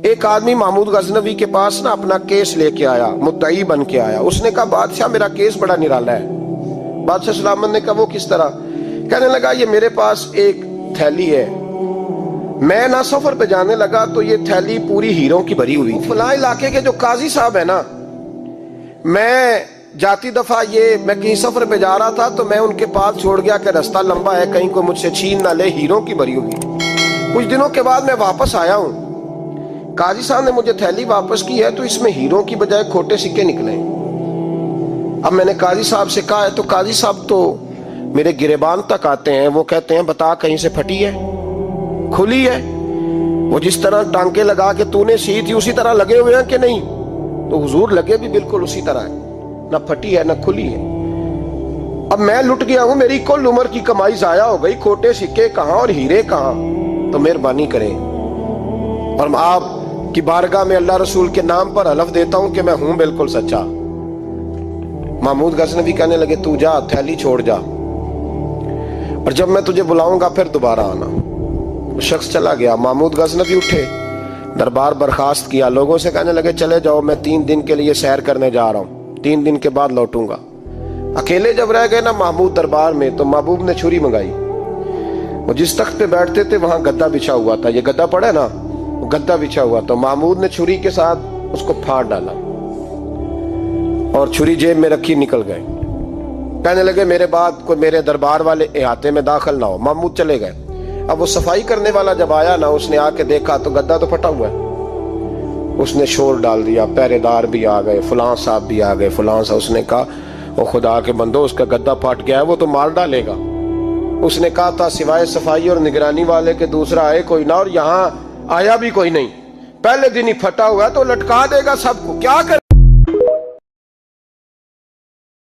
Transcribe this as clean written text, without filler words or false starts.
ایک آدمی محمود غزنوی کے پاس نا اپنا کیس لے کے آیا، مدعی بن کے آیا۔ اس نے کہا بادشاہ میرا کیس بڑا نرالا ہے۔ بادشاہ سلامت نے کہا وہ کس طرح؟ کہنے لگا یہ میرے پاس ایک تھیلی ہے، میں نہ سفر پہ جانے لگا تو یہ تھیلی پوری ہیروں کی بھری ہوئی، فلاں علاقے کے جو قاضی صاحب ہے نا، میں جاتی دفعہ میں کہیں سفر پہ جا رہا تھا تو میں ان کے پاس چھوڑ گیا کہ رستہ لمبا ہے، کہیں کو مجھ سے چھین نہ لے، ہیروں کی بھری ہوئی۔ کچھ دنوں کے بعد میں واپس آیا ہوں، قاضی صاحب نے مجھے تھیلی واپس کی ہے تو اس میں ہیروں کی بجائے کھوٹے سکے نکلے۔ اب میں نے قاضی صاحب سے کہا ہے تو قاضی صاحب تو میرے گریبان تک آتے ہیں، وہ کہتے ہیں بتا کہیں سے پھٹی ہے، کھلی ہے؟ وہ جس طرح ٹانکے لگا کے تو نے سی تھی اسی طرح لگے ہوئے ہیں کہ نہیں؟ تو حضور لگے بھی بالکل اسی طرح ہے، نہ پھٹی ہے نہ کھلی ہے۔ اب میں لٹ گیا ہوں، میری کل عمر کی کمائی ضائع ہو گئی، کھوٹے سکے کہاں اور ہیرے کہاں؟ تو مہربانی کریں اور آپ کی بارگاہ میں اللہ رسول کے نام پر حلف دیتا ہوں کہ میں ہوں بالکل سچا۔ محمود غزنوی کہنے لگے تو جا، تھیلی چھوڑ جا، اور جب میں تجھے بلاؤں گا پھر دوبارہ آنا۔ وہ شخص چلا گیا۔ محمود غزنوی اٹھے، دربار برخاست کیا، لوگوں سے کہنے لگے چلے جاؤ، میں 3 دن کے لیے سیر کرنے جا رہا ہوں، 3 دن کے بعد لوٹوں گا۔ اکیلے جب رہ گئے نا محمود دربار میں تو محبوب نے چھری منگائی۔ وہ جس تخت پہ بیٹھتے تھے وہاں گدا بچھا ہوا تھا، یہ گدا پڑا ہے نا، وہ گدا بچھا ہوا تو محمود نے چھری کے ساتھ اس کو پھاڑ ڈالا اور چھری جیب میں رکھی نکل گئے۔ کہنے لگے میرے بعد کوئی میرے دربار والے احاطے میں داخل نہ ہو۔ محمود چلے گئے۔ اب وہ صفائی کرنے والا جب آیا نا، اس نے آ کے دیکھا تو گدا تو پھٹا ہوا ہے۔ اس نے شور ڈال دیا، پہرے دار بھی آ گئے، فلاں صاحب بھی آ گئے، فلاں صاحب۔ اس نے کہا وہ خدا کے بندو، اس کا گدا پھٹ گیا ہے، وہ تو مار ڈالے گا۔ اس نے کہا تھا سوائے صفائی اور نگرانی والے کے دوسرا آئے کوئی نہ، اور یہاں آیا بھی کوئی نہیں، پہلے دن ہی پھٹا ہوا ہے تو لٹکا دے گا سب کو، کیا کر